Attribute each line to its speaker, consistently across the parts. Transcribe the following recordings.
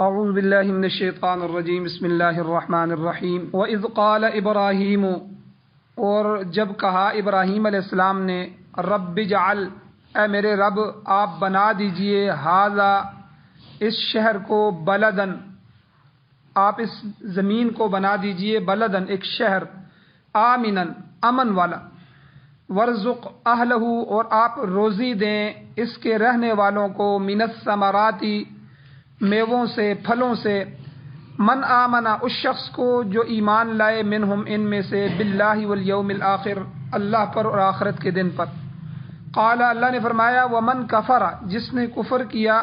Speaker 1: اعوذ باللہ من الشیطان الرجیم بسم اللہ الرحمن الرحیم وَإِذْ قَالَ إِبْرَاهِيمُ، اور جب کہا ابراہیم علیہ السلام نے، رب اجعل، اے میرے رب آپ بنا دیجئے، ھذا، اس شہر کو، بلدن، آپ اس زمین کو بنا دیجئے، بلدن، ایک شہر، آمنن، امن والا، ورزق اہلہ، اور آپ روزی دیں اس کے رہنے والوں کو، من الثمراتی، میووں سے، پھلوں سے، من آمنا، اس شخص کو جو ایمان لائے، منہم، ان میں سے، باللہ والیوم الآخر، اللہ پر اور آخرت کے دن پر۔ قال، اللہ نے فرمایا، ومن کفر، جس نے کفر کیا،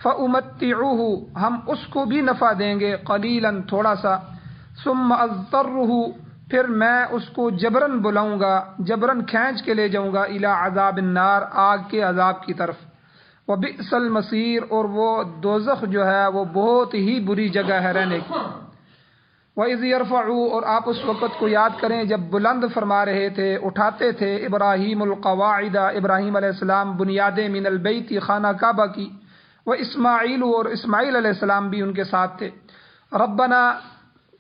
Speaker 1: فأمتعوہ، ہم اس کو بھی نفع دیں گے، قلیلا، تھوڑا سا، ثم اضطرہ، پھر میں اس کو جبرن بلاؤں گا، جبرن کھینچ کے لے جاؤں گا، الی عذاب النار، آگ کے عذاب کی طرف، وبئس المصیر، اور وہ دوزخ جو ہے وہ بہت ہی بری جگہ ہے رہنے کی۔ وَإِذْ يَرْفَعُ، اور آپ اس وقت کو یاد کریں جب بلند فرما رہے تھے، اٹھاتے تھے، ابراہیم القواعد، ابراہیم علیہ السلام بنیادیں، من البیت، خانہ کعبہ کی، و اسماعیل، اور اسماعیل علیہ السلام بھی ان کے ساتھ تھے، ربنا،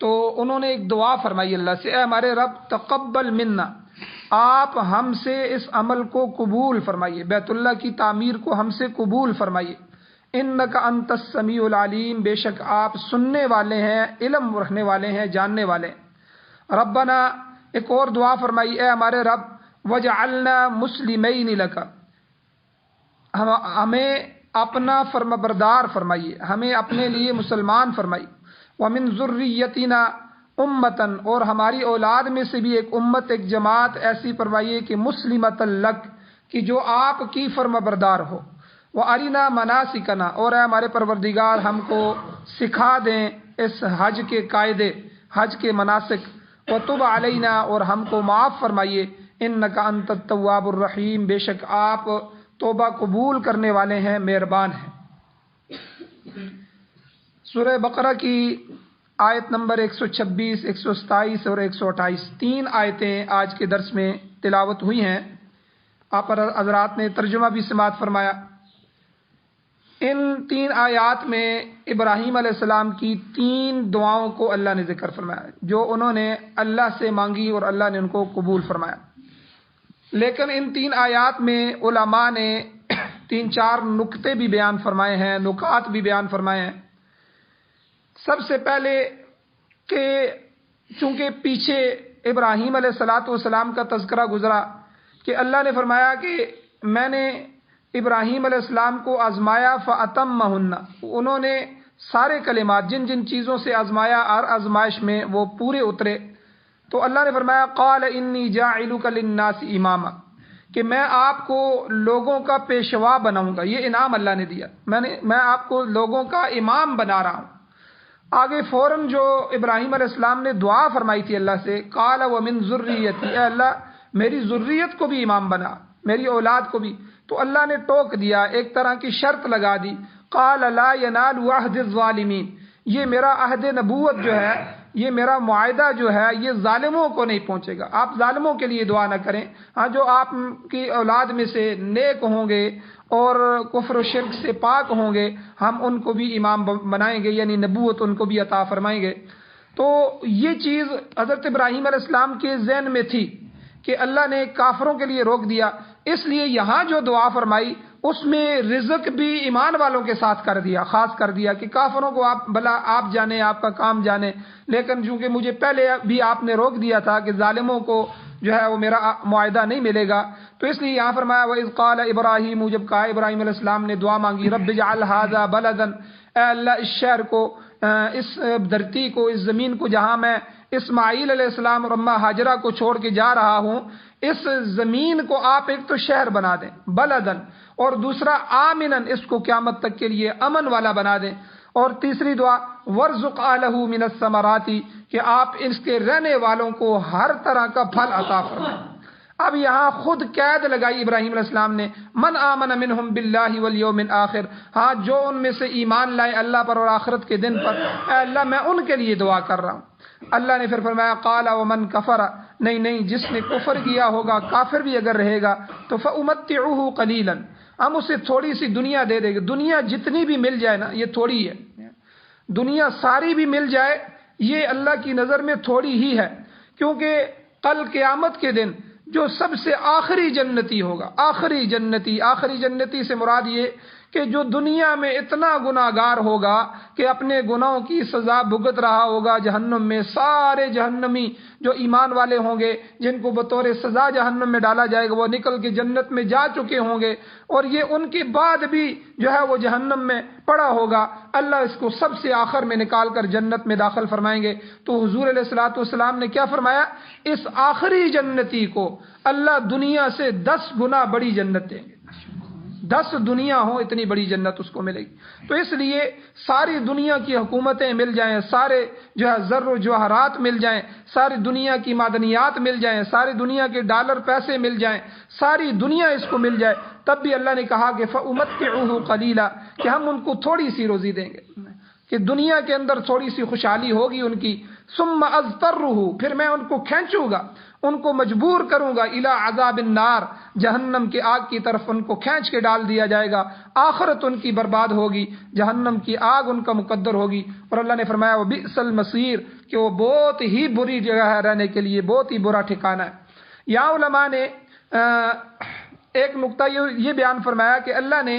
Speaker 1: تو انہوں نے ایک دعا فرمائی اللہ سے، اے ہمارے رب، تقبل منا، آپ ہم سے اس عمل کو قبول فرمائیے، بیت اللہ کی تعمیر کو ہم سے قبول فرمائیے، انک انت السمیع العلیم، بے شک آپ سننے والے ہیں، علم رکھنے والے ہیں، جاننے والے ہیں۔ ربنا، ایک اور دعا فرمائی، اے ہمارے رب، وجعلنا مسلمین لک، ہمیں اپنا فرمانبردار فرمائیے، ہمیں اپنے لیے مسلمان فرمائیے، ومن ذریتنا امتن، اور ہماری اولاد میں سے بھی ایک امت، ایک جماعت ایسی فرمائیے کہ مسلمۃ لک، کہ جو آپ کی فرمانبردار ہو، وارنا مناسکنا، اور اے ہمارے پروردگار ہم کو سکھا دیں اس حج کے قاعدے، حج کے مناسک، وتب علینا، اور ہم کو معاف فرمائیے، انک انت التواب الرحیم، بے شک آپ توبہ قبول کرنے والے ہیں، مہربان ہیں۔ سورہ بقرہ کی آیت نمبر 126، 127 اور 128، 3 آیتیں آج کے درس میں تلاوت ہوئی ہیں، آپ حضرات نے ترجمہ بھی سماعت فرمایا۔ ان 3 آیات میں ابراہیم علیہ السلام کی 3 دعاؤں کو اللہ نے ذکر فرمایا، جو انہوں نے اللہ سے مانگی اور اللہ نے ان کو قبول فرمایا۔ لیکن ان 3 آیات میں علماء نے 3-4 نکتے بھی بیان فرمائے ہیں، نکات بھی بیان فرمائے ہیں۔ سب سے پہلے کہ چونکہ پیچھے ابراہیم علیہ السلام کا تذکرہ گزرا کہ اللہ نے فرمایا کہ میں نے ابراہیم علیہ السلام کو آزمایا، فَأَتَمَّهُنَّ، انہوں نے سارے کلمات، جن جن چیزوں سے آزمایا، ہر آزمائش میں وہ پورے اترے، تو اللہ نے فرمایا، قَالَ إِنِّي جَاعِلُكَ لِلنَّاسِ إِمَامًا، کہ میں آپ کو لوگوں کا پیشوا بناؤں گا، یہ انعام اللہ نے دیا، میں آپ کو لوگوں کا امام بنا رہا ہوں۔ آگے فوراً جو ابراہیم علیہ السلام نے دعا فرمائی تھی اللہ سے، قَالَ وَمِن ذُرِّيَّتِي، اے اللہ میری ذریت کو بھی امام بنا، میری اولاد کو بھی، تو اللہ نے ٹوک دیا، ایک طرح کی شرط لگا دی، قَالَ لَا يَنَالُ عَهْدِ الظَّالِمِينَ، یہ میرا عہد نبوت جو ہے، یہ میرا معاہدہ جو ہے، یہ ظالموں کو نہیں پہنچے گا، آپ ظالموں کے لیے دعا نہ کریں، ہاں جو آپ کی اولاد میں سے نیک ہوں گے اور کفر و شرک سے پاک ہوں گے، ہم ان کو بھی امام بنائیں گے، یعنی نبوت ان کو بھی عطا فرمائیں گے۔ تو یہ چیز حضرت ابراہیم علیہ السلام کے ذہن میں تھی کہ اللہ نے کافروں کے لیے روک دیا، اس لیے یہاں جو دعا فرمائی اس میں رزق بھی ایمان والوں کے ساتھ کر دیا، خاص کر دیا کہ کافروں کو آپ بلا آپ جانیں، آپ کا کام جانیں، لیکن چونکہ مجھے پہلے بھی آپ نے روک دیا تھا کہ ظالموں کو جو ہے وہ میرا معاہدہ نہیں ملے گا، تو اس لیے یہاں فرمایا، وَإِذْ قَالَ إِبْرَاهِيمُ، جب کہا ابراہیم علیہ السلام نے دعا مانگی، رب اجعل هذا بلدا، اے اللہ اس شہر کو، اس دھرتی کو، اس زمین کو جہاں میں اسماعیل علیہ السلام اور اماں ہاجرہ کو چھوڑ کے جا رہا ہوں، اس زمین کو آپ ایک تو شہر بنا دیں، بلدن، اور دوسرا آمنن، اس کو قیامت تک کے لیے امن والا بنا دیں، اور تیسری دعا وَارْزُقْ أَهْلَهُ مِنَ الثَّمَرَاتِ، کہ آپ اس کے رہنے والوں کو ہر طرح کا پھل عطا فرمائیں۔ اب یہاں خود قید لگائی ابراہیم علیہ السلام نے، من آمن منہم باللہ والیوم الآخر، ہاں جو ان میں سے ایمان لائے اللہ پر اور آخرت کے دن پر، اے اللہ میں ان کے لیے دعا کر رہا ہوں۔ اللہ نے پھر فرمایا، قال ومن کفر، نہیں جس نے کفر کیا ہوگا، کافر بھی اگر رہے گا، تو فامتعوہ قلیلا، ہم اسے تھوڑی سی دنیا دے دیں گے، دنیا جتنی بھی مل جائے نا یہ تھوڑی ہے، دنیا ساری بھی مل جائے یہ اللہ کی نظر میں تھوڑی ہی ہے، کیونکہ کل قیامت کے دن جو سب سے آخری جنتی ہوگا، آخری جنتی سے مراد یہ کہ جو دنیا میں اتنا گناہ گار ہوگا کہ اپنے گناہوں کی سزا بھگت رہا ہوگا جہنم میں، سارے جہنمی جو ایمان والے ہوں گے جن کو بطور سزا جہنم میں ڈالا جائے گا وہ نکل کے جنت میں جا چکے ہوں گے، اور یہ ان کے بعد بھی جو ہے وہ جہنم میں پڑا ہوگا، اللہ اس کو سب سے آخر میں نکال کر جنت میں داخل فرمائیں گے۔ تو حضور علیہ الصلوۃ والسلام نے کیا فرمایا؟ اس آخری جنتی کو اللہ دنیا سے 10 گنا بڑی جنت دیں گے، 10 دنیا ہو اتنی بڑی جنت اس کو ملے گی۔ تو اس لیے ساری دنیا کی حکومتیں مل جائیں، سارے جو ہے زر و جواہرات مل جائیں، ساری دنیا کی معدنیات مل جائیں، ساری دنیا کے ڈالر پیسے مل جائیں، ساری دنیا اس کو مل جائے، تب بھی اللہ نے کہا کہ فَأُمَتِّعُهُ قَلِيلًا، کہ ہم ان کو تھوڑی سی روزی دیں گے، کہ دنیا کے اندر تھوڑی سی خوشحالی ہوگی ان کی، ثم اضطرہ، پھر میں ان کو کھینچوں گا، ان کو مجبور کروں گا، الی عذاب النار، جہنم کی آگ کی طرف ان کو کھینچ کے ڈال دیا جائے گا، آخرت ان کی برباد ہوگی، جہنم کی آگ ان کا مقدر ہوگی۔ اور اللہ نے فرمایا وبئس المصیر، کہ وہ بہت ہی بری جگہ ہے رہنے کے لیے، بہت ہی برا ٹھکانہ ہے۔ یہاں علماء نے ایک نقطہ یہ بیان فرمایا کہ اللہ نے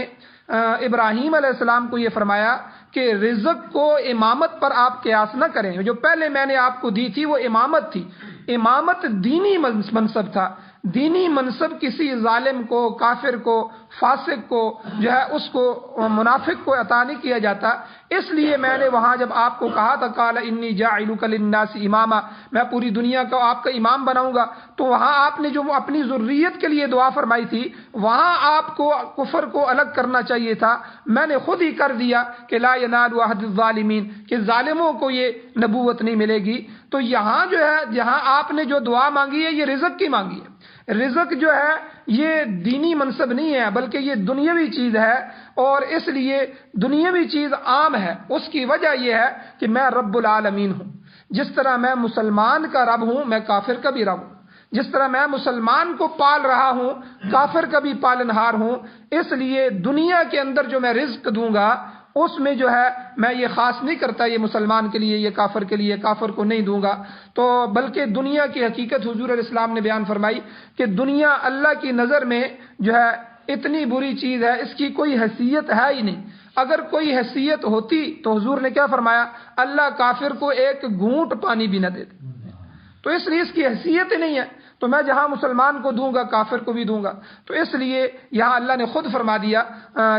Speaker 1: ابراہیم علیہ السلام کو یہ فرمایا کہ رزق کو امامت پر آپ قیاس نہ کریں، جو پہلے میں نے آپ کو دی تھی وہ امامت تھی، امامت دینی منصب تھا، دینی منصب کسی ظالم کو، کافر کو، فاسق کو جو ہے اس کو، منافق کو عطا نہیں کیا جاتا۔ اس لیے میں نے وہاں جب آپ کو کہا تھا قال انی جاعلک للناس اماما، میں پوری دنیا کا آپ کا امام بناؤں گا، تو وہاں آپ نے جو اپنی ذریت کے لیے دعا فرمائی تھی وہاں آپ کو کفر کو الگ کرنا چاہیے تھا، میں نے خود ہی کر دیا کہ لا ینال عہد الظالمین، کہ ظالموں کو یہ نبوت نہیں ملے گی۔ تو یہاں جو ہے جہاں آپ نے جو دعا مانگی ہے یہ رزق کی مانگی ہے، رزق جو ہے یہ دینی منصب نہیں ہے بلکہ یہ دنیاوی چیز ہے، اور اس لیے دنیاوی چیز عام ہے۔ اس کی وجہ یہ ہے کہ میں رب العالمین ہوں، جس طرح میں مسلمان کا رب ہوں میں کافر کا بھی رب ہوں، جس طرح میں مسلمان کو پال رہا ہوں کافر کا بھی پالنہار ہوں، اس لیے دنیا کے اندر جو میں رزق دوں گا اس میں جو ہے میں یہ خاص نہیں کرتا یہ مسلمان کے لیے، یہ کافر کے لیے، کافر کو نہیں دوں گا، تو بلکہ دنیا کی حقیقت حضور علیہ السلام نے بیان فرمائی کہ دنیا اللہ کی نظر میں جو ہے اتنی بری چیز ہے، اس کی کوئی حیثیت ہے ہی نہیں۔ اگر کوئی حیثیت ہوتی تو حضور نے کیا فرمایا؟ اللہ کافر کو ایک گھونٹ پانی بھی نہ دیتے، تو اس لیے اس کی حیثیت ہی نہیں ہے، تو میں جہاں مسلمان کو دوں گا کافر کو بھی دوں گا۔ تو اس لیے یہاں اللہ نے خود فرما دیا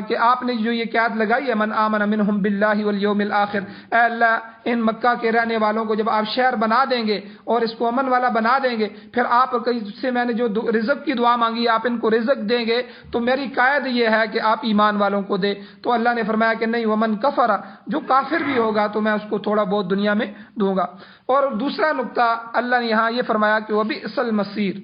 Speaker 1: کہ آپ نے جو یہ قید لگائی ہے من آمن منہم باللہ والیوم الآخر، اے اللہ ان مکہ کے رہنے والوں کو جب آپ شہر بنا دیں گے اور اس کو امن والا بنا دیں گے، پھر آپ سے میں نے جو رزق کی دعا مانگی آپ ان کو رزق دیں گے، تو میری قید یہ ہے کہ آپ ایمان والوں کو دے۔ تو اللہ نے فرمایا کہ نہیں، ومن کفر، جو کافر بھی ہوگا تو میں اس کو تھوڑا بہت دنیا میں دوں گا۔ اور دوسرا نقطہ اللہ نے یہاں یہ فرمایا کہ وبئس المصیر،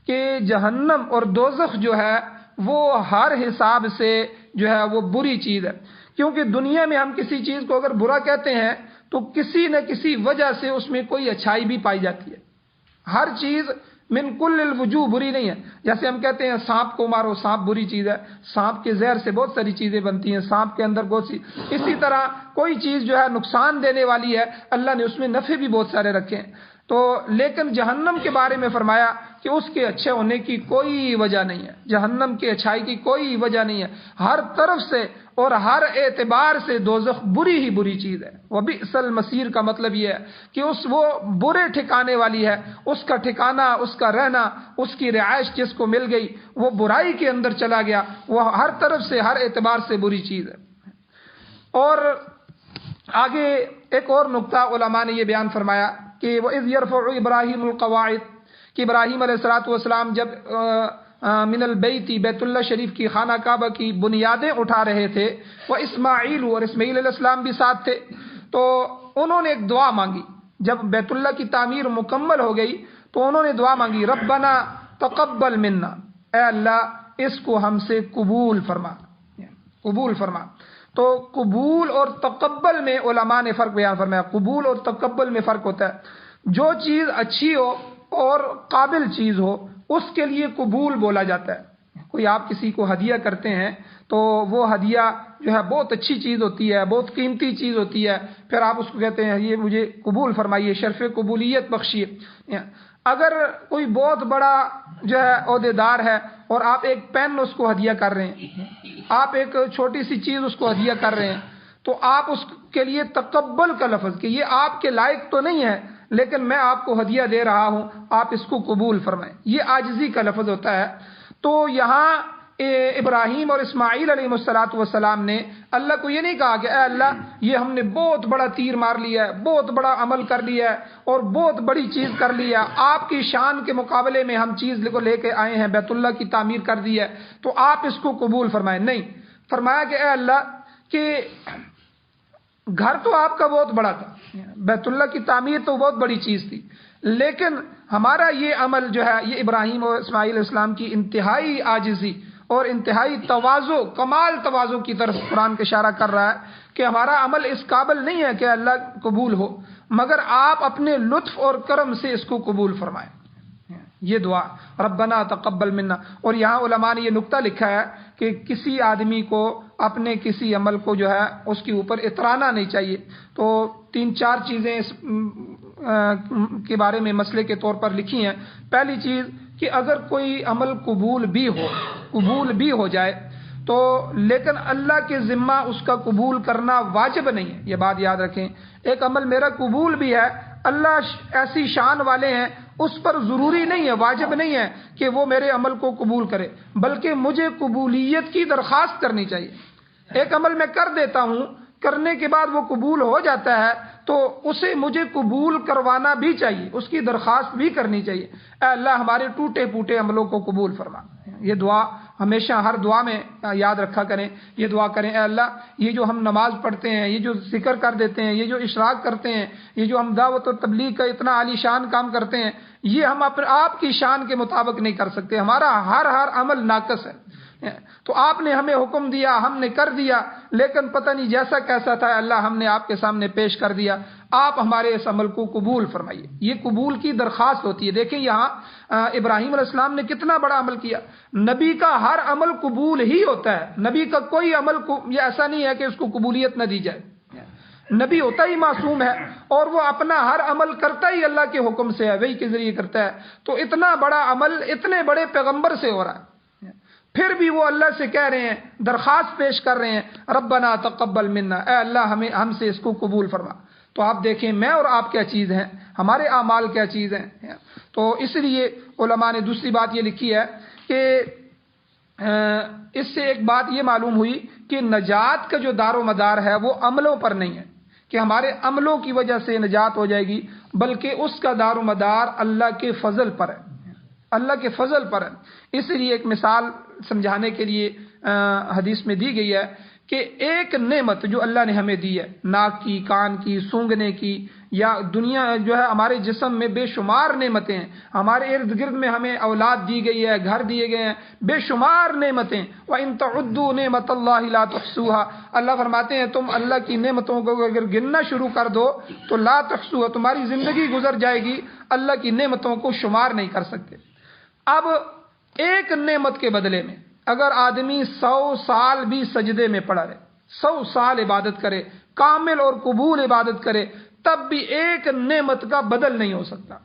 Speaker 1: کہ جہنم اور دوزخ جو ہے وہ ہر حساب سے جو ہے وہ بری چیز ہے، کیونکہ دنیا میں ہم کسی چیز کو اگر برا کہتے ہیں تو کسی نہ کسی وجہ سے اس میں کوئی اچھائی بھی پائی جاتی ہے، ہر چیز من کل الوجوہ بری نہیں ہے۔ جیسے ہم کہتے ہیں سانپ کو مارو، سانپ بری چیز ہے، سانپ کے زہر سے بہت ساری چیزیں بنتی ہیں، سانپ کے اندر بہت سی، اسی طرح کوئی چیز جو ہے نقصان دینے والی ہے اللہ نے اس میں نفع بھی بہت سارے رکھے ہیں۔ تو لیکن جہنم کے بارے میں فرمایا کہ اس کے اچھے ہونے کی کوئی وجہ نہیں ہے، جہنم کے اچھائی کی کوئی وجہ نہیں ہے، ہر طرف سے اور ہر اعتبار سے دوزخ بری ہی بری چیز ہے۔ وبئس المصیر کا مطلب یہ ہے کہ وہ برے ٹھکانے والی ہے، اس کا ٹھکانہ، اس کا رہنا، اس کی رہائش جس کو مل گئی وہ برائی کے اندر چلا گیا، وہ ہر طرف سے ہر اعتبار سے بری چیز ہے۔ اور آگے ایک اور نقطہ علماء نے یہ بیان فرمایا کہ وَإِذْ يَرْفَعُ إِبْرَاهِيمُ الْقَوَاعِدَ، کہ ابراہیم علیہ السلام جب من البیت، بیت اللہ شریف کی، خانہ کعبہ کی بنیادیں اٹھا رہے تھے، وہ اسماعیل، اور اسماعیل علیہ السلام بھی ساتھ تھے، تو انہوں نے ایک دعا مانگی جب بیت اللہ کی تعمیر مکمل ہو گئی تو انہوں نے دعا مانگی ربنا تقبل منا، اے اللہ اس کو ہم سے قبول فرما، قبول فرما۔ تو قبول اور تقبل میں علماء نے فرق بیان فرمایا، قبول اور تقبل میں فرق ہوتا ہے، جو چیز اچھی ہو اور قابل چیز ہو اس کے لیے قبول بولا جاتا ہے، کوئی آپ کسی کو ہدیہ کرتے ہیں تو وہ ہدیہ جو ہے بہت اچھی چیز ہوتی ہے، بہت قیمتی چیز ہوتی ہے، پھر آپ اس کو کہتے ہیں یہ مجھے قبول فرمائیے، شرف قبولیت بخشیے۔ اگر کوئی بہت بڑا جو ہے عہدے دار ہے اور آپ ایک پین اس کو ہدیہ کر رہے ہیں، آپ ایک چھوٹی سی چیز اس کو ہدیہ کر رہے ہیں، تو آپ اس کے لیے تقبل کا لفظ کہ یہ آپ کے لائق تو نہیں ہے لیکن میں آپ کو ہدیہ دے رہا ہوں، آپ اس کو قبول فرمائیں، یہ عاجزی کا لفظ ہوتا ہے۔ تو یہاں ابراہیم اور اسماعیل علیہ السلام نے اللہ کو یہ نہیں کہا کہ اے اللہ یہ ہم نے بہت بڑا تیر مار لیا ہے، بہت بڑا عمل کر لیا ہے اور بہت بڑی چیز کر لی ہے، آپ کی شان کے مقابلے میں ہم چیز کو لے کے آئے ہیں، بیت اللہ کی تعمیر کر دی ہے تو آپ اس کو قبول فرمائیں۔ نہیں، فرمایا کہ اے اللہ کہ گھر تو آپ کا بہت بڑا تھا، بیت اللہ کی تعمیر تو بہت بڑی چیز تھی، لیکن ہمارا یہ عمل جو ہے یہ ابراہیم اور اسماعیل علیہ السلام کی انتہائی عاجزی اور انتہائی تواضع، کمال تواضع کی طرف قرآن کا اشارہ کر رہا ہے کہ ہمارا عمل اس قابل نہیں ہے کہ اللہ قبول ہو، مگر آپ اپنے لطف اور کرم سے اس کو قبول فرمائیں۔ یہ دعا ربنا تقبل منا۔ اور یہاں علماء نے یہ نقطہ لکھا ہے کہ کسی آدمی کو اپنے کسی عمل کو جو ہے اس کے اوپر اترانا نہیں چاہیے۔ تو 3-4 چیزیں اس کے بارے میں مسئلے کے طور پر لکھی ہیں۔ پہلی چیز کہ اگر کوئی عمل قبول بھی ہو جائے تو لیکن اللہ کے ذمہ اس کا قبول کرنا واجب نہیں ہے، یہ بات یاد رکھیں۔ ایک عمل میرا قبول بھی ہے، اللہ ایسی شان والے ہیں اس پر ضروری نہیں ہے، واجب نہیں ہے کہ وہ میرے عمل کو قبول کرے، بلکہ مجھے قبولیت کی درخواست کرنی چاہیے۔ ایک عمل میں کر دیتا ہوں، کرنے کے بعد وہ قبول ہو جاتا ہے تو اسے مجھے قبول کروانا بھی چاہیے، اس کی درخواست بھی کرنی چاہیے، اے اللہ ہمارے ٹوٹے پھوٹے عملوں کو قبول فرما۔ یہ دعا ہمیشہ ہر دعا میں یاد رکھا کریں، یہ دعا کریں اے اللہ یہ جو ہم نماز پڑھتے ہیں، یہ جو ذکر کر دیتے ہیں، یہ جو اشراق کرتے ہیں، یہ جو ہم دعوت و تبلیغ کا اتنا عالی شان کام کرتے ہیں، یہ ہم اپنے آپ کی شان کے مطابق نہیں کر سکتے، ہمارا ہر عمل ناقص ہے۔ تو آپ نے ہمیں حکم دیا، ہم نے کر دیا، لیکن پتہ نہیں جیسا کیسا تھا اللہ ہم نے آپ کے سامنے پیش کر دیا، آپ ہمارے اس عمل کو قبول فرمائیے۔ یہ قبول کی درخواست ہوتی ہے۔ دیکھیں یہاں ابراہیم علیہ السلام نے کتنا بڑا عمل کیا۔ نبی کا ہر عمل قبول ہی ہوتا ہے، نبی کا کوئی عمل یہ ایسا نہیں ہے کہ اس کو قبولیت نہ دی جائے۔ نبی ہوتا ہی معصوم ہے اور وہ اپنا ہر عمل کرتا ہی اللہ کے حکم سے ہے، وہی کے ذریعے کرتا ہے۔ تو اتنا بڑا عمل اتنے بڑے پیغمبر سے ہو رہا ہے، پھر بھی وہ اللہ سے کہہ رہے ہیں، درخواست پیش کر رہے ہیں ربنا تقبل منا، اے اللہ ہم سے اس کو قبول فرما۔ تو آپ دیکھیں میں اور آپ کیا چیز ہیں، ہمارے اعمال کیا چیز ہیں۔ تو اس لیے علماء نے دوسری بات یہ لکھی ہے کہ اس سے ایک بات یہ معلوم ہوئی کہ نجات کا جو دار و مدار ہے وہ عملوں پر نہیں ہے کہ ہمارے عملوں کی وجہ سے نجات ہو جائے گی، بلکہ اس کا دار و مدار اللہ کے فضل پر ہے، اللہ کے فضل پر ہے۔ اس لیے ایک مثال سمجھانے کے لیے حدیث میں دی گئی ہے کہ ایک نعمت جو اللہ نے ہمیں دی ہے، ناک کی، کان کی، سونگنے کی، یا دنیا جو ہے ہمارے جسم میں بے شمار نعمتیں ہیں، ہمارے ارد گرد میں ہمیں اولاد دی گئی ہے، گھر دیے گئے ہیں، بے شمار نعمتیں۔ وَإِن تَعُدُّوا نِعْمَتَ اللَّهِ لَا تُحْصُوهَا، اللہ فرماتے ہیں تم اللہ کی نعمتوں کو اگر گننا شروع کر دو تو لا تحصوها، تمہاری زندگی گزر جائے گی، اللہ کی نعمتوں کو شمار نہیں کر سکتے۔ اب ایک نعمت کے بدلے میں اگر آدمی 100 سال بھی سجدے میں پڑا رہے، 100 سال عبادت کرے، کامل اور قبول عبادت کرے، تب بھی ایک نعمت کا بدل نہیں ہو سکتا۔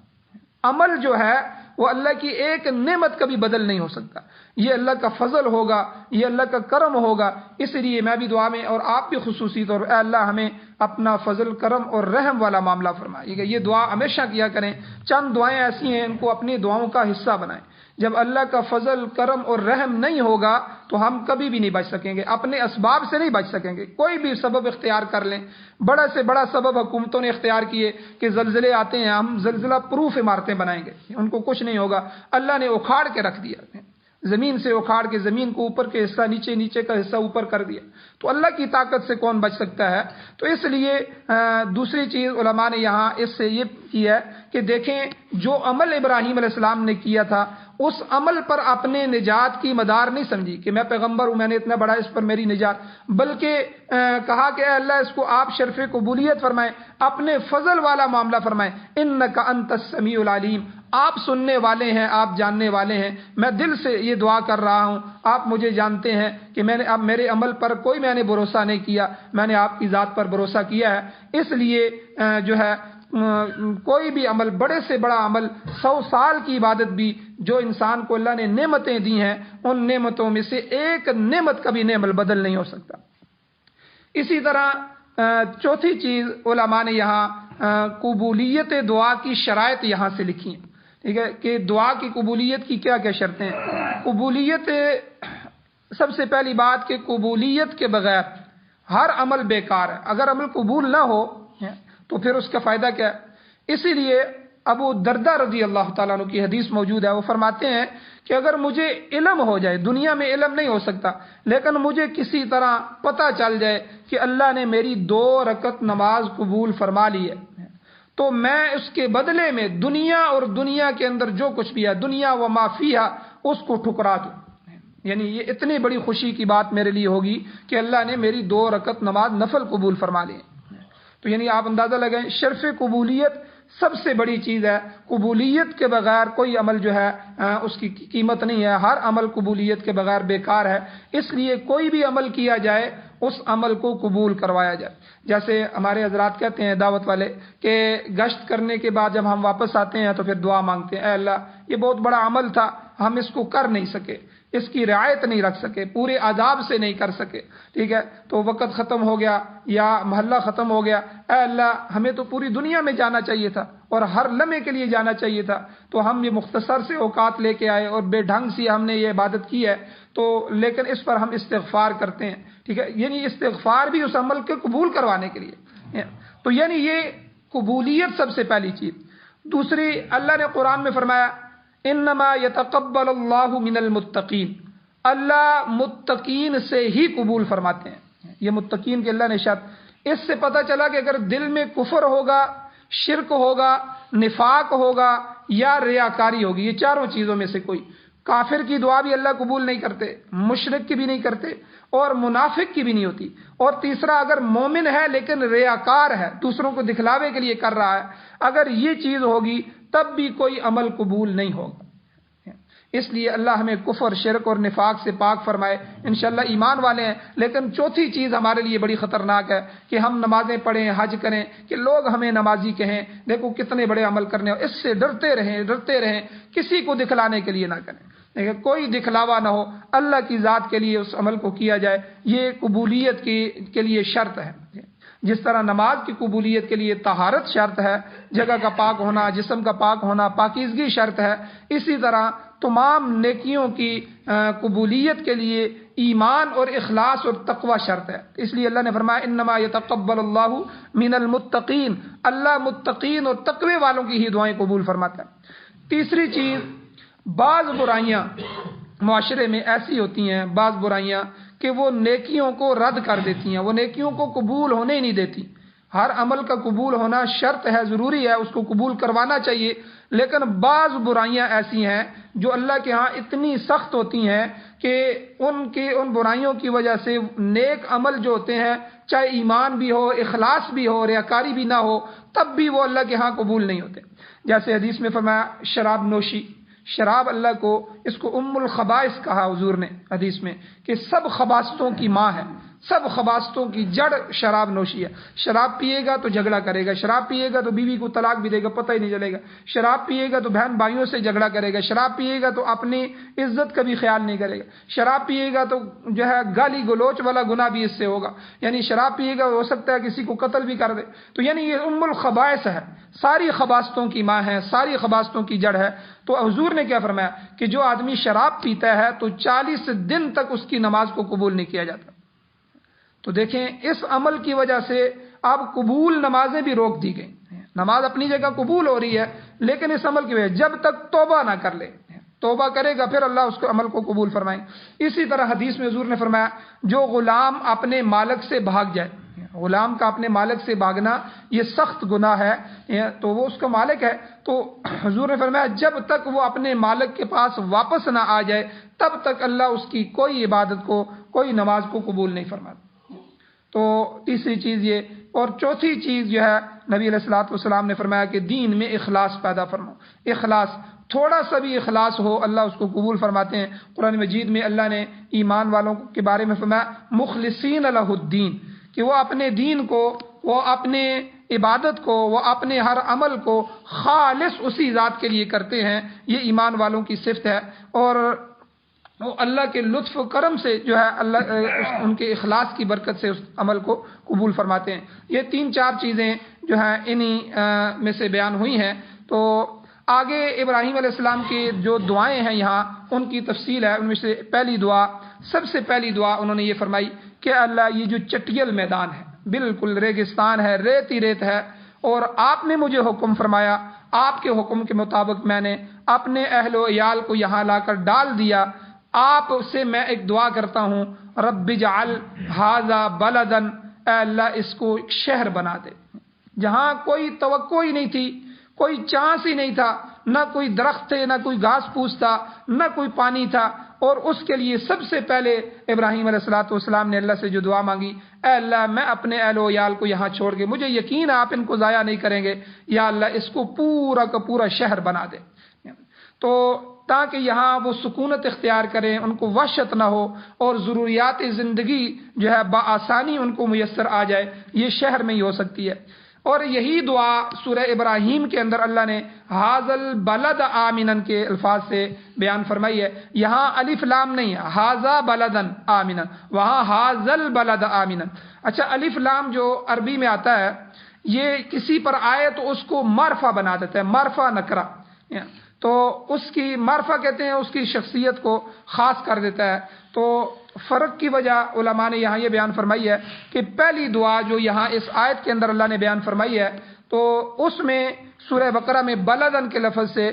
Speaker 1: عمل جو ہے وہ اللہ کی ایک نعمت کا بھی بدل نہیں ہو سکتا، یہ اللہ کا فضل ہوگا، یہ اللہ کا کرم ہوگا۔ اس لیے میں بھی دعا میں اور آپ بھی خصوصی طور پر اے اللہ ہمیں اپنا فضل کرم اور رحم والا معاملہ فرمائیے گا، یہ دعا ہمیشہ کیا کریں۔ چند دعائیں ایسی ہیں ان کو اپنی دعاؤں کا حصہ بنائیں۔ جب اللہ کا فضل کرم اور رحم نہیں ہوگا تو ہم کبھی بھی نہیں بچ سکیں گے، اپنے اسباب سے نہیں بچ سکیں گے۔ کوئی بھی سبب اختیار کر لیں، بڑا سے بڑا سبب حکومتوں نے اختیار کیے کہ زلزلے آتے ہیں ہم زلزلہ پروف عمارتیں بنائیں گے، ان کو کچھ نہیں ہوگا۔ اللہ نے اکھاڑ کے رکھ دیا، زمین سے اکھاڑ کے، زمین کو اوپر کے حصہ نیچے، نیچے کا حصہ اوپر کر دیا، تو اللہ کی طاقت سے کون بچ سکتا ہے؟ تو اس لیے دوسری چیز علماء نے یہاں اس سے یہ کی ہے کہ دیکھیں جو عمل ابراہیم علیہ السلام نے کیا تھا اس عمل پر اپنے نجات کی مدار نہیں سمجھی کہ میں پیغمبر ہوں، میں نے اتنا بڑا اس پر میری نجات، بلکہ کہا کہ اے اللہ اس کو آپ شرف قبولیت فرمائیں، اپنے فضل والا معاملہ فرمائیں، انک انت السمیع العلیم، آپ سننے والے ہیں، آپ جاننے والے ہیں، میں دل سے یہ دعا کر رہا ہوں، آپ مجھے جانتے ہیں کہ میں نے اب میرے عمل پر کوئی میں نے بھروسہ نہیں کیا، میں نے آپ کی ذات پر بھروسہ کیا ہے، اس لیے جو ہے کوئی بھی عمل، بڑے سے بڑا عمل، 100 سال کی عبادت بھی جو انسان کو اللہ نے نعمتیں دی ہیں، ان نعمتوں میں سے ایک نعمت کا بھی عمل بدل نہیں ہو سکتا۔ اسی طرح چوتھی چیز علماء نے یہاں قبولیت دعا کی شرائط یہاں سے لکھی ہیں، ٹھیک ہے، کہ دعا کی قبولیت کی کیا کیا شرطیں ہیں۔ قبولیت، سب سے پہلی بات کہ قبولیت کے بغیر ہر عمل بیکار ہے۔ اگر عمل قبول نہ ہو تو پھر اس کا فائدہ کیا ہے؟ اسی لیے ابو دردہ رضی اللہ تعالیٰ عنہ کی حدیث موجود ہے، وہ فرماتے ہیں کہ اگر مجھے علم ہو جائے، دنیا میں علم نہیں ہو سکتا، لیکن مجھے کسی طرح پتہ چل جائے کہ اللہ نے میری 2 رکعت نماز قبول فرما لی ہے، تو میں اس کے بدلے میں دنیا اور دنیا کے اندر جو کچھ بھی ہے، دنیا و ما فیہا، اس کو ٹھکرا دوں۔ یعنی یہ اتنی بڑی خوشی کی بات میرے لیے ہوگی کہ اللہ نے میری 2 رکعت نماز نفل قبول فرما لی ہے۔ تو یعنی آپ اندازہ لگائیں، شرف قبولیت سب سے بڑی چیز ہے۔ قبولیت کے بغیر کوئی عمل جو ہے اس کی قیمت نہیں ہے، ہر عمل قبولیت کے بغیر بیکار ہے۔ اس لیے کوئی بھی عمل کیا جائے اس عمل کو قبول کروایا جائے۔ جیسے ہمارے حضرات کہتے ہیں دعوت والے کہ گشت کرنے کے بعد جب ہم واپس آتے ہیں تو پھر دعا مانگتے ہیں، اے اللہ یہ بہت بڑا عمل تھا، ہم اس کو کر نہیں سکے، اس کی رعایت نہیں رکھ سکے، پورے آداب سے نہیں کر سکے، ٹھیک ہے، تو وقت ختم ہو گیا یا محلہ ختم ہو گیا، اے اللہ ہمیں تو پوری دنیا میں جانا چاہیے تھا اور ہر لمحے کے لیے جانا چاہیے تھا، تو ہم یہ مختصر سے اوقات لے کے آئے اور بے ڈھنگ سے ہم نے یہ عبادت کی ہے، تو لیکن اس پر ہم استغفار کرتے ہیں، ٹھیک ہے، یعنی استغفار بھی اس عمل کے قبول کروانے کے لیے۔ تو یعنی یہ قبولیت سب سے پہلی چیز۔ دوسری، اللہ نے قرآن میں فرمایا انما یتقبل اللہ من المتقین، اللہ متقین سے ہی قبول فرماتے ہیں۔ یہ متقین کے اللہ نے شرط، اس سے پتہ چلا کہ اگر دل میں کفر ہوگا، شرک ہوگا، نفاق ہوگا یا ریاکاری ہوگی، یہ چاروں چیزوں میں سے کوئی، کافر کی دعا بھی اللہ قبول نہیں کرتے، مشرک کی بھی نہیں کرتے اور منافق کی بھی نہیں ہوتی، اور تیسرا اگر مومن ہے لیکن ریاکار ہے، دوسروں کو دکھلاوے کے لیے کر رہا ہے، اگر یہ چیز ہوگی تب بھی کوئی عمل قبول نہیں ہوگا۔ اس لیے اللہ ہمیں کفر، شرک اور نفاق سے پاک فرمائے۔ انشاءاللہ ایمان والے ہیں، لیکن چوتھی چیز ہمارے لیے بڑی خطرناک ہے کہ ہم نمازیں پڑھیں، حج کریں، کہ لوگ ہمیں نمازی کہیں، دیکھو کتنے بڑے عمل کرنے، اس سے ڈرتے رہیں، کسی کو دکھلانے کے لیے نہ کریں، لیکن کوئی دکھلاوا نہ ہو، اللہ کی ذات کے لیے اس عمل کو کیا جائے، یہ قبولیت کے لیے شرط ہے۔ جس طرح نماز کی قبولیت کے لیے طہارت شرط ہے، جگہ کا پاک ہونا، جسم کا پاک ہونا، پاکیزگی شرط ہے، اسی طرح تمام نیکیوں کی قبولیت کے لیے ایمان اور اخلاص اور تقوی شرط ہے۔ اس لیے اللہ نے فرمایا انما یتقبل اللہ من المتقین، اللہ متقین اور تقوی والوں کی ہی دعائیں قبول فرماتا ہے۔ تیسری چیز، بعض برائیاں معاشرے میں ایسی ہوتی ہیں، بعض برائیاں کہ وہ نیکیوں کو رد کر دیتی ہیں، وہ نیکیوں کو قبول ہونے ہی نہیں دیتی۔ ہر عمل کا قبول ہونا شرط ہے، ضروری ہے، اس کو قبول کروانا چاہیے، لیکن بعض برائیاں ایسی ہیں جو اللہ کے ہاں اتنی سخت ہوتی ہیں کہ ان برائیوں کی وجہ سے نیک عمل جو ہوتے ہیں، چاہے ایمان بھی ہو، اخلاص بھی ہو، ریاکاری بھی نہ ہو، تب بھی وہ اللہ کے ہاں قبول نہیں ہوتے۔ جیسے حدیث میں فرمایا شراب نوشی، شراب اللہ کو، اس کو ام الخبائث کہا حضور نے حدیث میں، کہ سب خباثتوں کی ماں ہے، سب خباثتوں کی جڑ شراب نوشی ہے۔ شراب پیے گا تو جھگڑا کرے گا، شراب پیے گا تو بیوی کو طلاق بھی دے گا، پتہ ہی نہیں چلے گا، شراب پیے گا تو بہن بھائیوں سے جھگڑا کرے گا، شراب پیے گا تو اپنی عزت کا بھی خیال نہیں کرے گا، شراب پیے گا تو جو ہے گالی گلوچ والا گناہ بھی اس سے ہوگا، یعنی شراب پیے گا ہو سکتا ہے کسی کو قتل بھی کر دے۔ تو یعنی یہ ام الخبائث ہے، ساری خباثتوں کی ماں ہے، ساری خباثتوں کی جڑ ہے۔ تو حضور نے کیا فرمایا کہ جو آدمی شراب پیتا ہے تو 40 دن تک اس کی نماز کو قبول نہیں کیا جاتا۔ تو دیکھیں اس عمل کی وجہ سے اب قبول نمازیں بھی روک دی گئی، نماز اپنی جگہ قبول ہو رہی ہے، لیکن اس عمل کی وجہ جب تک توبہ نہ کر لے، توبہ کرے گا پھر اللہ اس کو عمل کو قبول فرمائیں۔ اسی طرح حدیث میں حضور نے فرمایا جو غلام اپنے مالک سے بھاگ جائے، غلام کا اپنے مالک سے بھاگنا یہ سخت گناہ ہے، تو وہ اس کا مالک ہے، تو حضور نے فرمایا جب تک وہ اپنے مالک کے پاس واپس نہ آ جائے تب تک اللہ اس کی کوئی عبادت کو، کوئی نماز کو قبول نہیں فرماتا۔ تو تیسری چیز یہ اور چوتھی چیز جو ہے نبی علیہ الصلوۃ والسلام نے فرمایا کہ دین میں اخلاص پیدا فرماؤ. اخلاص، تھوڑا سا بھی اخلاص ہو اللہ اس کو قبول فرماتے ہیں. قرآن مجید میں اللہ نے ایمان والوں کے بارے میں فرمایا مخلصین لہ الدین، کہ وہ اپنے دین کو، وہ اپنے عبادت کو، وہ اپنے ہر عمل کو خالص اسی ذات کے لیے کرتے ہیں. یہ ایمان والوں کی صفت ہے، اور وہ اللہ کے لطف و کرم سے جو ہے اللہ ان کے اخلاص کی برکت سے اس عمل کو قبول فرماتے ہیں. یہ 3-4 چیزیں جو ہیں انہی میں سے بیان ہوئی ہیں. تو آگے ابراہیم علیہ السلام کی جو دعائیں ہیں یہاں ان کی تفصیل ہے. ان میں سے پہلی دعا، سب سے پہلی دعا انہوں نے یہ فرمائی کہ اللہ یہ جو چٹیل میدان ہے، بالکل ریگستان ہے، ریت ہی ریت ہے، اور آپ نے مجھے حکم فرمایا، آپ کے حکم کے مطابق میں نے اپنے اہل و عیال کو یہاں لا کر ڈال دیا. آپ سے میں ایک دعا کرتا ہوں، رب اجعل ھذا بلدا، اے اللہ اس کو ایک شہر بنا دے جہاں کوئی توقع ہی نہیں تھی، کوئی چانس ہی نہیں تھا، نہ کوئی درخت تھے، نہ کوئی گھاس پھوس تھا، نہ کوئی پانی تھا. اور اس کے لیے سب سے پہلے ابراہیم علیہ الصلوۃ والسلام نے اللہ سے جو دعا مانگی، اے اللہ میں اپنے اہل و عیال کو یہاں چھوڑ کے، مجھے یقین ہے آپ ان کو ضائع نہیں کریں گے، یا اللہ اس کو پورا کا پورا شہر بنا دے، تو تاکہ یہاں وہ سکونت اختیار کریں، ان کو وحشت نہ ہو، اور ضروریات زندگی جو ہے بآسانی ان کو میسر آ جائے. یہ شہر میں ہی ہو سکتی ہے. اور یہی دعا سورہ ابراہیم کے اندر اللہ نے ھذل بلد آمنن کے الفاظ سے بیان فرمائی ہے. یہاں الف لام نہیں ہے، ھذا بلدن آمنن، وہاں ھذل بلد آمنن. اچھا، الف لام جو عربی میں آتا ہے یہ کسی پر آئے تو اس کو معرفہ بنا دیتا ہے، معرفہ نکرہ، تو اس کی معرفہ کہتے ہیں، اس کی شخصیت کو خاص کر دیتا ہے. تو فرق کی وجہ علماء نے یہاں یہ بیان فرمائی ہے کہ پہلی دعا جو یہاں اس آیت کے اندر اللہ نے بیان فرمائی ہے تو اس میں سورہ بقرہ میں بلدن کے لفظ سے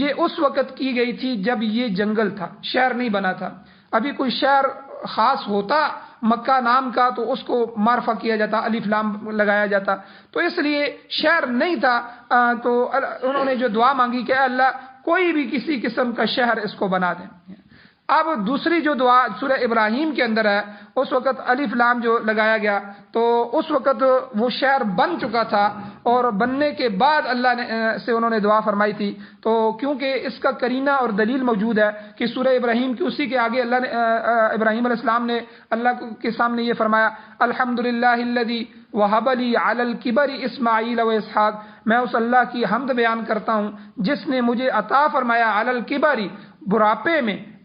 Speaker 1: یہ اس وقت کی گئی تھی جب یہ جنگل تھا، شہر نہیں بنا تھا. ابھی کوئی شہر خاص ہوتا مکہ نام کا تو اس کو معرفہ کیا جاتا، الف لام لگایا جاتا، تو اس لیے شہر نہیں تھا. تو انہوں نے جو دعا مانگی کہ اللہ کوئی بھی کسی قسم کا شہر اس کو بنا دیں. اب دوسری جو دعا سورہ ابراہیم کے اندر ہے، اس وقت الف لام جو لگایا گیا تو اس وقت وہ شہر بن چکا تھا، اور بننے کے بعد اللہ نے سے انہوں نے دعا فرمائی تھی. تو کیونکہ اس کا قرینہ اور دلیل موجود ہے کہ سورہ ابراہیم کی اسی کے آگے اللہ نے ابراہیم علیہ السلام نے اللہ کے سامنے یہ فرمایا، الحمدللہ الذی وہب لی علی الکبر اسماعیل و اسحاق، میں اس اللہ کی حمد بیان کرتا ہوں جس نے مجھے عطا فرمایا علی الکبر،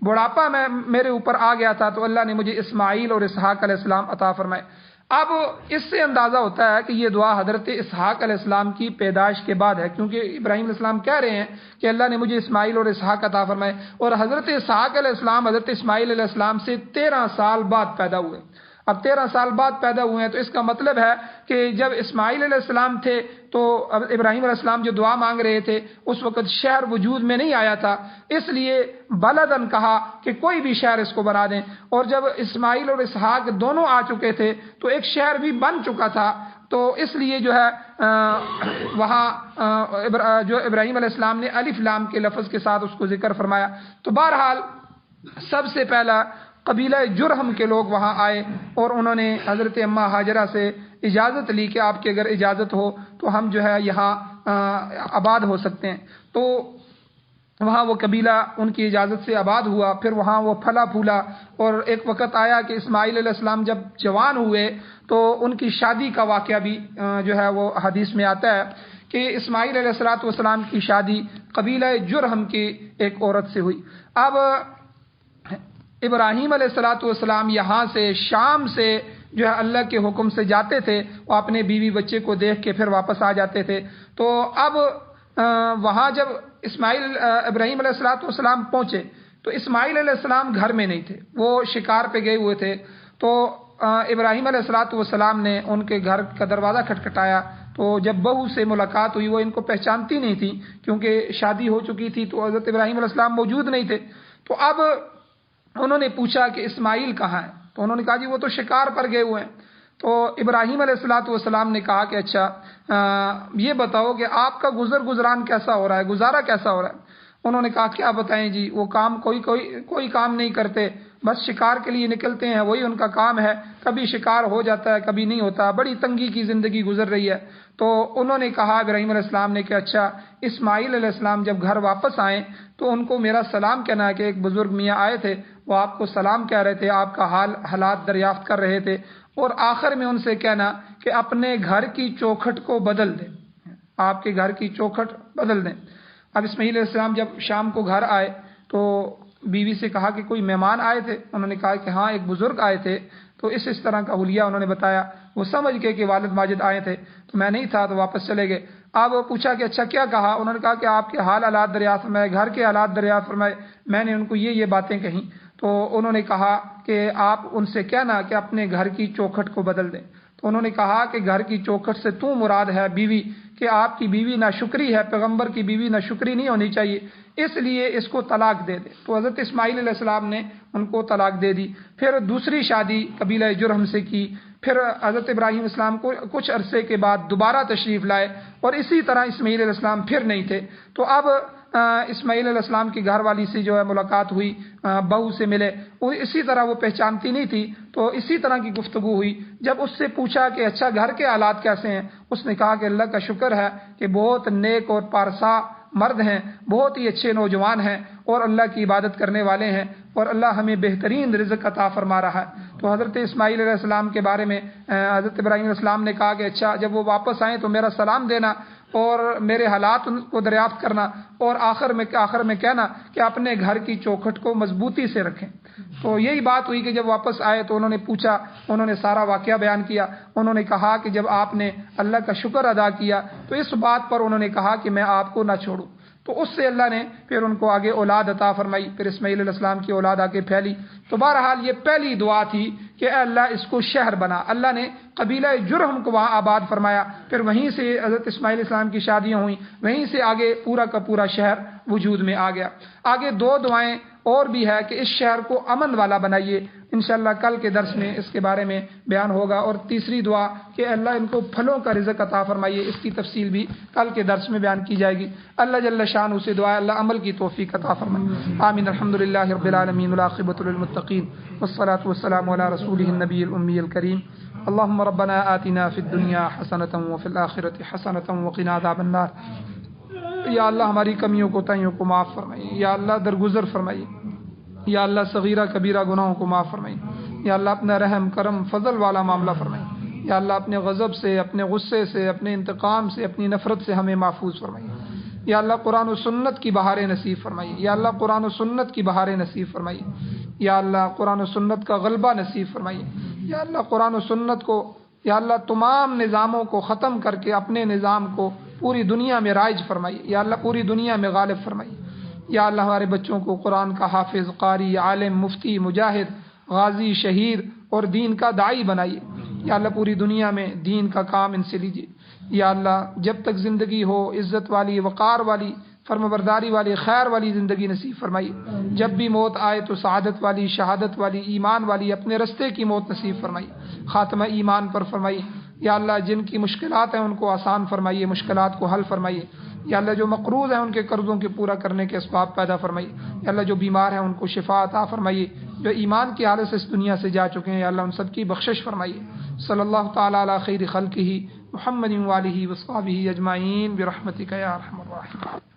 Speaker 1: بڑھاپا میں میرے اوپر آ گیا تھا تو اللہ نے مجھے اسماعیل اور اسحاق علیہ السلام عطا فرمائے. اب اس سے اندازہ ہوتا ہے کہ یہ دعا حضرت اسحاق علیہ السلام کی پیدائش کے بعد ہے، کیونکہ ابراہیم علیہ السلام کہہ رہے ہیں کہ اللہ نے مجھے اسماعیل اور اسحاق عطا فرمائے، اور حضرت اسحاق علیہ السلام حضرت اسماعیل علیہ السلام سے 13 سال بعد پیدا ہوئے. اب 13 سال بعد پیدا ہوئے ہیں تو اس کا مطلب ہے کہ جب اسماعیل علیہ السلام تھے تو ابراہیم علیہ السلام جو دعا مانگ رہے تھے اس وقت شہر وجود میں نہیں آیا تھا، اس لیے بلدن کہا کہ کوئی بھی شہر اس کو بنا دیں. اور جب اسماعیل اور اسحاق دونوں آ چکے تھے تو ایک شہر بھی بن چکا تھا، تو اس لیے جو ہے وہاں جو ابراہیم علیہ السلام نے الف لام کے لفظ کے ساتھ اس کو ذکر فرمایا. تو بہرحال سب سے پہلا قبیلہ جرہم کے لوگ وہاں آئے اور انہوں نے حضرت اماں ہاجرہ سے اجازت لی کہ آپ کی اگر اجازت ہو تو ہم جو ہے یہاں آباد ہو سکتے ہیں. تو وہاں وہ قبیلہ ان کی اجازت سے آباد ہوا، پھر وہاں وہ پھلا پھولا، اور ایک وقت آیا کہ اسماعیل علیہ السلام جب جوان ہوئے تو ان کی شادی کا واقعہ بھی جو ہے وہ حدیث میں آتا ہے کہ اسماعیل علیہ السلام کی شادی قبیلہ جرہم کی ایک عورت سے ہوئی. اب ابراہیم علیہ السلام یہاں سے شام سے جو ہے اللہ کے حکم سے جاتے تھے، وہ اپنے بیوی بچے کو دیکھ کے پھر واپس آ جاتے تھے. تو اب وہاں جب ابراہیم علیہ السلام پہنچے تو اسماعیل علیہ السلام گھر میں نہیں تھے، وہ شکار پہ گئے ہوئے تھے. تو ابراہیم علیہ السلام نے ان کے گھر کا دروازہ کھٹکھٹایا تو جب بہو سے ملاقات ہوئی، وہ ان کو پہچانتی نہیں تھی کیونکہ شادی ہو چکی تھی، تو حضرت ابراہیم علیہ السلام موجود نہیں تھے. تو اب انہوں نے پوچھا کہ اسماعیل کہاں ہے؟ تو انہوں نے کہا جی وہ تو شکار پر گئے ہوئے ہیں. تو ابراہیم علیہ السلام نے کہا کہ اچھا یہ بتاؤ کہ آپ کا گزران کیسا ہو رہا ہے، گزارا کیسا ہو رہا ہے؟ انہوں نے کہا کیا بتائیں جی، وہ کام کوئی کام نہیں کرتے، بس شکار کے لیے نکلتے ہیں، وہی ان کا کام ہے، کبھی شکار ہو جاتا ہے کبھی نہیں ہوتا، بڑی تنگی کی زندگی گزر رہی ہے۔ تو انہوں نے کہا ابراہیم علیہ السلام نے کہ اچھا اسماعیل علیہ السلام جب گھر واپس آئیں تو ان کو میرا سلام کہنا ہے کہ ایک بزرگ میاں آئے تھے، وہ آپ کو سلام کہہ رہے تھے، آپ کا حالات دریافت کر رہے تھے، اور آخر میں ان سے کہنا کہ اپنے گھر کی چوکھٹ کو بدل دیں، آپ کے گھر کی چوکھٹ بدل دیں۔ اب اسماعیل علیہ السلام جب شام کو گھر آئے تو بیوی سے کہا کہ کوئی مہمان آئے تھے؟ انہوں نے کہا کہ ہاں ایک بزرگ آئے تھے، تو اس طرح کا حلیہ انہوں نے بتایا۔ وہ سمجھ گئے کہ والد ماجد آئے تھے، تو میں نہیں تھا، تو واپس چلے گئے۔ اب پوچھا کہ اچھا کیا کہا؟ انہوں نے کہا کہ آپ کے حالات دریافت فرمائے، گھر کے حالات دریافت فرمائے، میں نے ان کو یہ باتیں کہیں۔ تو انہوں نے کہا کہ آپ ان سے کہنا کہ اپنے گھر کی چوکھٹ کو بدل دیں۔ تو انہوں نے کہا کہ گھر کی چوکھٹ سے تو مراد ہے بیوی، کہ آپ کی بیوی ناشکری ہے، پیغمبر کی بیوی ناشکری نہیں ہونی چاہیے، اس لیے اس کو طلاق دے دے۔ تو حضرت اسماعیل علیہ السلام نے ان کو طلاق دے دی۔ پھر دوسری شادی قبیلہ جرہم سے کی۔ پھر حضرت ابراہیم علیہ السلام کو کچھ عرصے کے بعد دوبارہ تشریف لائے، اور اسی طرح اسماعیل علیہ السلام پھر نہیں تھے۔ تو اب اسماعیل علیہ السلام کی گھر والی سے جو ہے ملاقات ہوئی، بہو سے ملے، وہ اسی طرح وہ پہچانتی نہیں تھی، تو اسی طرح کی گفتگو ہوئی۔ جب اس سے پوچھا کہ اچھا گھر کے حالات کیسے ہیں، اس نے کہا کہ اللہ کا شکر ہے کہ بہت نیک اور پارسا مرد ہیں، بہت ہی اچھے نوجوان ہیں، اور اللہ کی عبادت کرنے والے ہیں، اور اللہ ہمیں بہترین رزق عطا فرما رہا ہے۔ تو حضرت اسماعیل علیہ السلام کے بارے میں حضرت ابراہیم علیہ السلام نے کہا کہ اچھا جب وہ واپس آئیں تو میرا سلام دینا اور میرے حالات ان کو دریافت کرنا، اور آخر میں کہنا کہ اپنے گھر کی چوکھٹ کو مضبوطی سے رکھیں۔ تو یہی بات ہوئی کہ جب واپس آئے تو انہوں نے پوچھا، انہوں نے سارا واقعہ بیان کیا۔ انہوں نے کہا کہ جب آپ نے اللہ کا شکر ادا کیا تو اس بات پر انہوں نے کہا کہ میں آپ کو نہ چھوڑوں۔ تو اس سے اللہ نے پھر ان کو آگے اولاد عطا فرمائی، پھر اسماعیل علیہ السلام کی اولاد آگے پھیلی۔ تو بہرحال یہ پہلی دعا تھی کہ اے اللہ اس کو شہر بنا۔ اللہ نے قبیلہ جرہم کو وہاں آباد فرمایا، پھر وہیں سے حضرت اسماعیل علیہ السلام کی شادیاں ہوئیں، وہیں سے آگے پورا کا پورا شہر وجود میں آ گیا۔ آگے دو دعائیں اور بھی ہے کہ اس شہر کو امن والا بنائیے، انشاءاللہ کل کے درس میں اس کے بارے میں بیان ہوگا۔ اور تیسری دعا کہ اللہ ان کو پھلوں کا رزق عطا فرمائیے، اس کی تفصیل بھی کل کے درس میں بیان کی جائے گی۔ اللہ جل شانہ سے دعا ہے اللہ عمل کی توفیق عطا فرمائے، آمین۔ الحمدللہ رب العالمین، والعاقبۃ للمتقین، والصلاۃ والسلام علی رسولہ النبی الامی الکریم۔ اللهم ربنا آتنا فی الدنیا حسنۃ وفی الآخرۃ حسنۃ وقنا عذاب النار۔ یا اللہ ہماری کمیوں کو تائیوں کو معاف فرمائیے، یا اللہ درگزر فرمائیے، یا اللہ صغیرہ کبیرہ گناہوں کو معاف فرمائیے، یا اللہ اپنا رحم کرم فضل والا معاملہ فرمائیے، یا اللہ اپنے غضب سے، اپنے غصے سے، اپنے انتقام سے، اپنی نفرت سے ہمیں محفوظ فرمائیے، یا اللہ قرآن و سنت کی بہاریں نصیب فرمائیے، یا اللہ قرآن و سنت کی بہاریں نصیب فرمائیے، یا اللہ قرآن و سنت کا غلبہ نصیب فرمائیے، یا اللہ قرآن و سنت کو، یا اللہ تمام نظاموں کو ختم کر کے اپنے نظام کو پوری دنیا میں رائج فرمائیے، یا اللہ پوری دنیا میں غالب فرمائیے، یا اللہ ہمارے بچوں کو قرآن کا حافظ، قاری، عالم، مفتی، مجاہد، غازی، شہید اور دین کا داعی بنائیے، یا اللہ پوری دنیا میں دین کا کام ان سے لیجیے، یا اللہ جب تک زندگی ہو عزت والی، وقار والی، فرمبرداری والی، خیر والی زندگی نصیب فرمائیے، جب بھی موت آئے تو سعادت والی، شہادت والی، ایمان والی، اپنے رستے کی موت نصیب فرمائیے، خاتمہ ایمان پر فرمائیے، یا اللہ جن کی مشکلات ہیں ان کو آسان فرمائیے، مشکلات کو حل فرمائیے، یا اللہ جو مقروض ہیں ان کے قرضوں کے پورا کرنے کے اسباب پیدا فرمائیے، یا اللہ جو بیمار ہیں ان کو شفا عطا فرمائیے، جو ایمان کی حالت سے اس دنیا سے جا چکے ہیں یا اللہ ان سب کی بخشش فرمائیے۔ صلی اللہ تعالی علی خیر خلقہ محمد وآلہ وصحبہ اجمعین برحمتک یا ارحم الراحمین۔